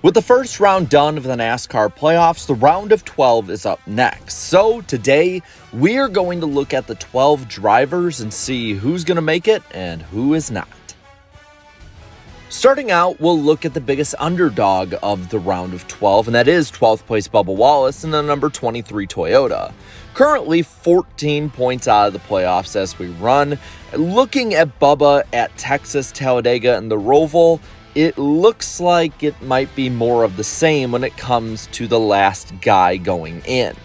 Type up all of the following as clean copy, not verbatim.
With the first round done of the NASCAR Playoffs, the round of 12 is up next. So today, we're going to look at the 12 drivers and see who's going to make it and who is not. Starting out, we'll look at the biggest underdog of the round of 12, and that is 12th place Bubba Wallace in the number 23 Toyota. Currently 14 points out of the playoffs as we run. Looking at Bubba at Texas, Talladega, and the ROVAL, it looks like it might be more of the same when it comes to the last guy going in.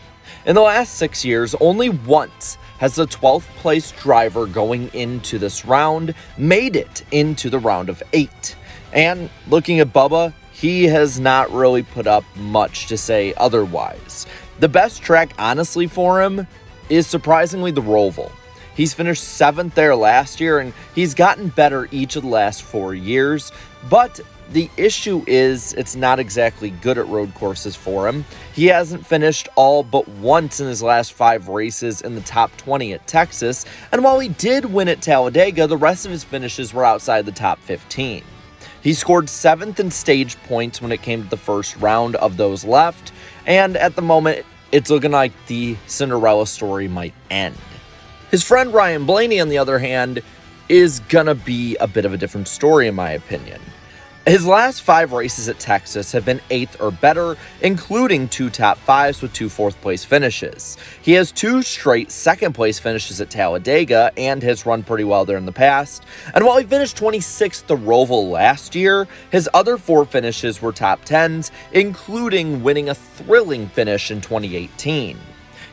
In the last 6 years, only once has the 12th place driver going into this round made it into the round of 8. And looking at Bubba, he has not really put up much to say otherwise. The best track, honestly, for him is surprisingly the ROVAL. He's finished 7th there last year, and he's gotten better each of the last 4 years. But the issue is it's not exactly good at road courses for him. He hasn't finished all but once in his last 5 races in the top 20 at Texas. And while he did win at Talladega, the rest of his finishes were outside the top 15. He scored 7th in stage points when it came to the first round of those left. And at the moment, it's looking like the Cinderella story might end. His friend Ryan Blaney, on the other hand, is gonna be a bit of a different story in my opinion. His last 5 races at Texas have been 8th or better, including 2 top 5s with 2 4th place finishes. He has 2 straight 2nd place finishes at Talladega and has run pretty well there in the past. And while he finished 26th at the ROVAL last year, his other 4 finishes were top 10s, including winning a thrilling finish in 2018.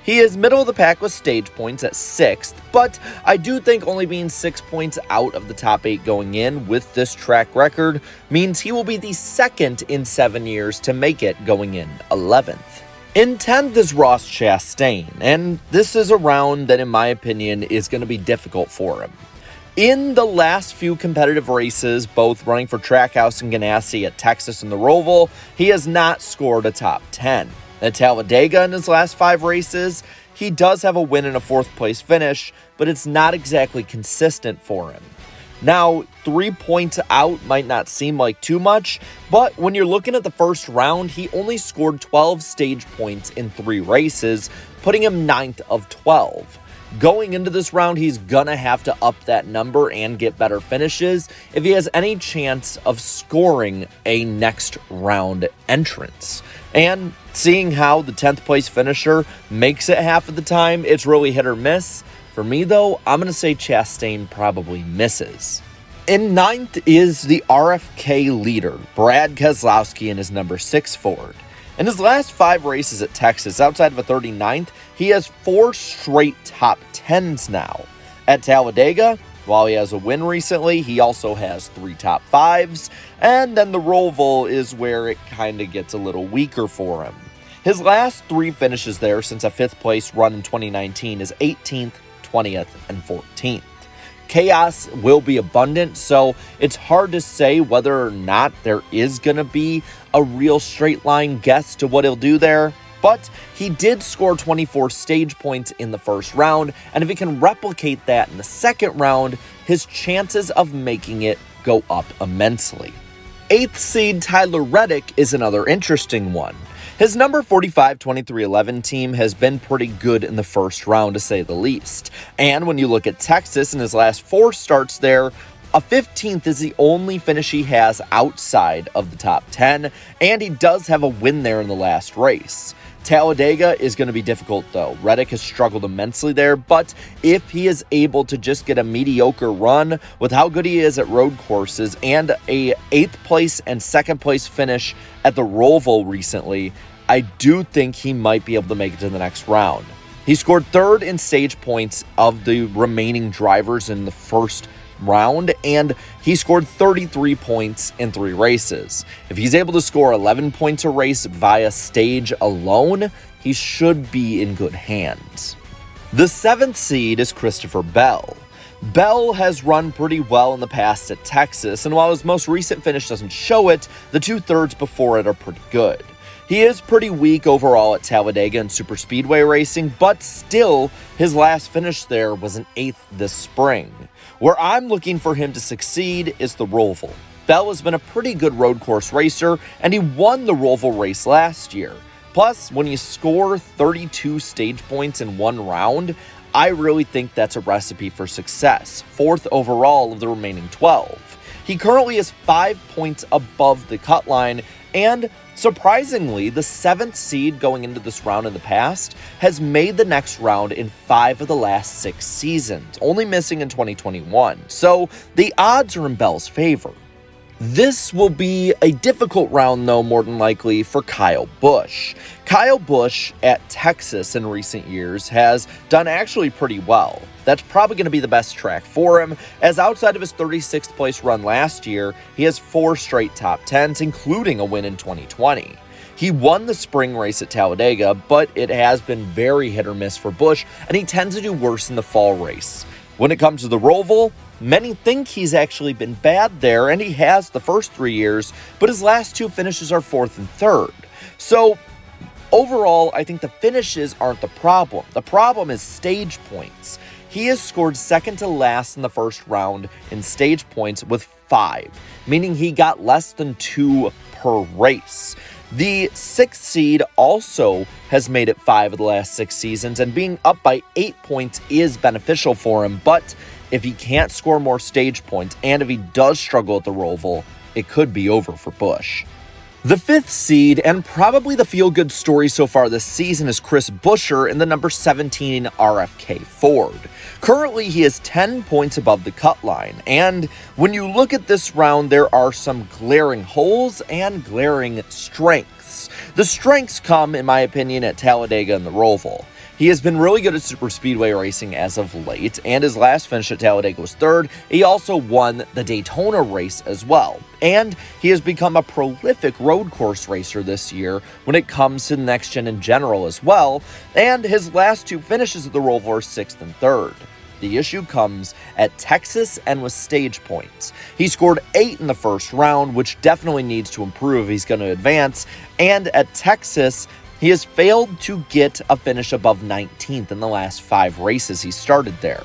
He is middle of the pack with stage points at 6th, but I do think only being 6 points out of the top 8 going in with this track record means he will be the 2nd in 7 years to make it going in 11th. In 10th is Ross Chastain, and this is a round that in my opinion is going to be difficult for him. In the last few competitive races, both running for Trackhouse and Ganassi at Texas and the ROVAL, he has not scored a top 10. At Talladega in his last 5 races, he does have a win and a 4th place finish, but it's not exactly consistent for him. Now, 3 points out might not seem like too much, but when you're looking at the first round, he only scored 12 stage points in 3 races, putting him 9th of 12. Going into this round, he's gonna have to up that number and get better finishes if he has any chance of scoring a next round entrance. And seeing how the 10th place finisher makes it half of the time, it's really hit or miss. For me though, I'm gonna say Chastain probably misses. In 9th is the RFK leader, Brad Keselowski, in his number 6 Ford. In his last 5 races at Texas, outside of a 39th, he has 4 straight top 10s now. At Talladega, while he has a win recently, he also has 3 top 5s, and then the ROVAL is where it kind of gets a little weaker for him. His last 3 finishes there since a 5th place run in 2019 is 18th, 20th, and 14th. Chaos will be abundant, so it's hard to say whether or not there is going to be a real straight line guess to what he'll do there. But he did score 24 stage points in the first round, and if he can replicate that in the second round, his chances of making it go up immensely. 8th seed Tyler Reddick is another interesting one. His number 45-23-11 team has been pretty good in the first round, to say the least. And when you look at Texas in his last 4 starts there, a 15th is the only finish he has outside of the top 10, and he does have a win there in the last race. Talladega is going to be difficult though. Reddick has struggled immensely there, but if he is able to just get a mediocre run with how good he is at road courses and a 8th place and 2nd place finish at the ROVAL recently, I do think he might be able to make it to the next round. He scored 3rd in stage points of the remaining drivers in the first round, and he scored 33 points in 3 races. If he's able to score 11 points a race via stage alone, he should be in good hands. The 7th seed is Christopher Bell. Bell has run pretty well in the past at Texas, and while his most recent finish doesn't show it, the 2/3 before it are pretty good. He is pretty weak overall at Talladega and Superspeedway racing, but still, his last finish there was an 8th this spring. Where I'm looking for him to succeed is the ROVAL. Bell has been a pretty good road course racer, and he won the ROVAL race last year. Plus, when you score 32 stage points in one round, I really think that's a recipe for success, 4th overall of the remaining 12. He currently is 5 points above the cut line, and surprisingly, the 7th seed going into this round in the past has made the next round in 5 of the last 6 seasons, only missing in 2021. So the odds are in Bell's favor. This will be a difficult round, though, more than likely, for Kyle Busch. Kyle Busch at Texas in recent years has done actually pretty well. That's probably going to be the best track for him, as outside of his 36th place run last year, he has 4 straight top 10s, including a win in 2020. He won the spring race at Talladega, but it has been very hit or miss for Busch, and he tends to do worse in the fall race. When it comes to the ROVAL, many think he's actually been bad there, and he has the first 3 years, but his last 2 finishes are 4th and 3rd. So overall, I think the finishes aren't the problem. The problem is stage points. He has scored second to last in the first round in stage points with 5, meaning he got less than 2 per race. The 6th seed also has made it 5 of the last 6 seasons, and being up by 8 points is beneficial for him, but if he can't score more stage points, and if he does struggle at the ROVAL, it could be over for Busch. The 5th seed, and probably the feel-good story so far this season, is Chris Buescher in the number 17 RFK Ford. Currently, he is 10 points above the cut line, and when you look at this round, there are some glaring holes and glaring strengths. The strengths come, in my opinion, at Talladega and the ROVAL. He has been really good at superspeedway racing as of late, and his last finish at Talladega was 3rd. He also won the Daytona race as well, and he has become a prolific road course racer this year when it comes to the next gen in general as well, and his last 2 finishes at the ROVAL are 6th and 3rd. The issue comes at Texas and with stage points. He scored 8 in the first round, which definitely needs to improve if he's going to advance, and at Texas, he has failed to get a finish above 19th in the last 5 races he started there.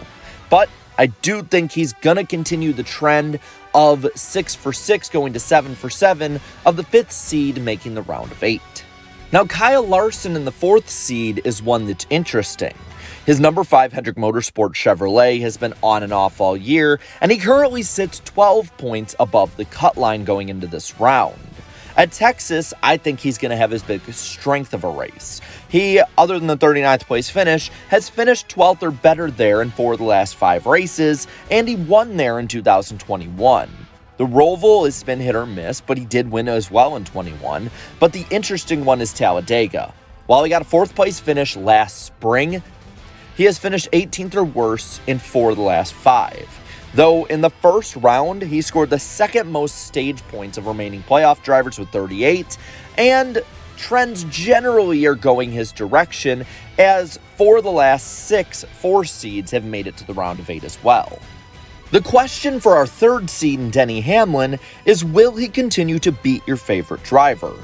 But I do think he's going to continue the trend of 6 for 6 going to 7 for 7 of the 5th seed making the round of 8. Now, Kyle Larson in the 4th seed is one that's interesting. His number 5 Hendrick Motorsports Chevrolet has been on and off all year, and he currently sits 12 points above the cut line going into this round. At Texas, I think he's going to have his biggest strength of a race. He, other than the 39th place finish, has finished 12th or better there in 4 of the last 5 races, and he won there in 2021. The ROVAL has been hit or miss, but he did win as well in 21. But the interesting one is Talladega. While he got a 4th place finish last spring, he has finished 18th or worse in 4 of the last 5. Though in the first round, he scored the 2nd most stage points of remaining playoff drivers with 38, and trends generally are going his direction, as 4 of the last 6 4 seeds have made it to the round of 8 as well. The question for our 3rd seed, Denny Hamlin, is will he continue to beat your favorite driver?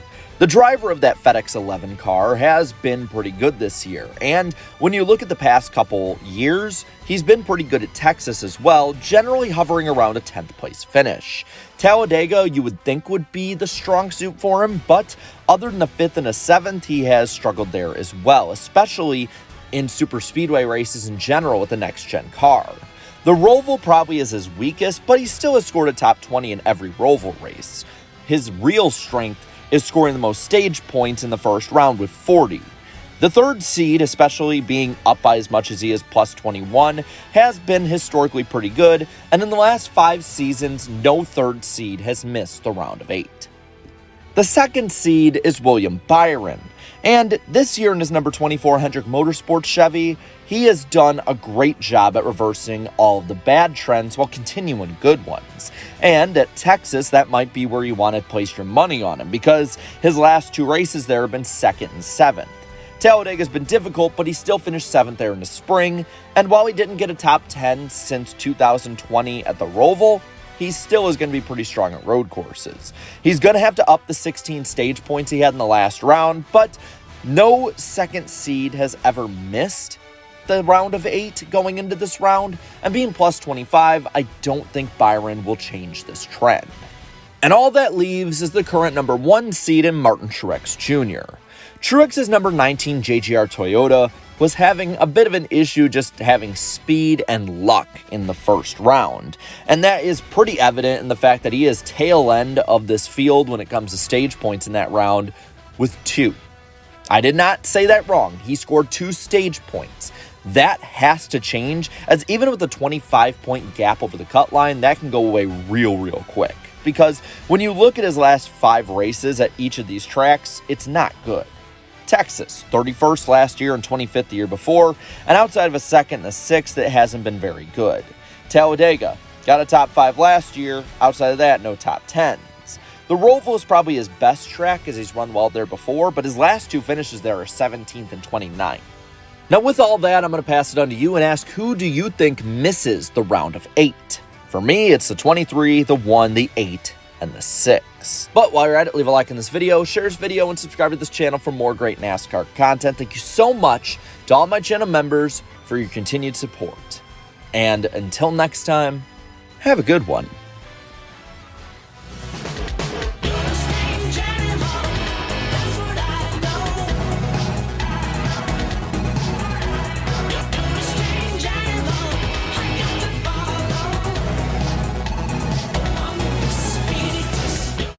The driver of that FedEx 11 car has been pretty good this year, and when you look at the past couple years, he's been pretty good at Texas as well, generally hovering around a 10th place finish. Talladega, you would think, would be the strong suit for him, but other than a 5th and a 7th, he has struggled there as well, especially in superspeedway races in general with the next-gen car. The ROVAL probably is his weakest, but he still has scored a top 20 in every ROVAL race. His real strength is scoring the most stage points in the first round with 40. The 3rd seed, especially being up by as much as he is plus 21, has been historically pretty good, and in the last 5 seasons, no 3rd seed has missed the round of 8. The 2nd seed is William Byron, and this year in his number 24 Hendrick Motorsports Chevy, he has done a great job at reversing all of the bad trends while continuing good ones. And at Texas, that might be where you want to place your money on him, because his last 2 races there have been 2nd and 7th. Talladega has been difficult, but he still finished 7th there in the spring, and while he didn't get a top 10 since 2020 at the ROVAL, he still is going to be pretty strong at road courses. He's going to have to up the 16 stage points he had in the last round, but no 2nd seed has ever missed the round of 8 going into this round, and being plus 25, I don't think Byron will change this trend. And all that leaves is the current number 1 seed in Martin Truex Jr. Truex's number 19 JGR Toyota was having a bit of an issue just having speed and luck in the first round. And that is pretty evident in the fact that he is tail end of this field when it comes to stage points in that round with 2. I did not say that wrong. He scored 2 stage points. That has to change, as even with a 25-point gap over the cut line, that can go away real quick. Because when you look at his last 5 races at each of these tracks, it's not good. Texas, 31st last year and 25th the year before, and outside of a 2nd and a 6th, it hasn't been very good. Talladega, got a top 5 last year, outside of that, no top 10s. The ROVAL is probably his best track as he's run well there before, but his last 2 finishes there are 17th and 29th. Now with all that, I'm going to pass it on to you and ask, who do you think misses the round of 8? For me, it's the 23, the 1, the 8, and the 6. But while you're at it, leave a like on this video, share this video, and subscribe to this channel for more great NASCAR content. Thank you so much to all my channel members for your continued support. And until next time, have a good one.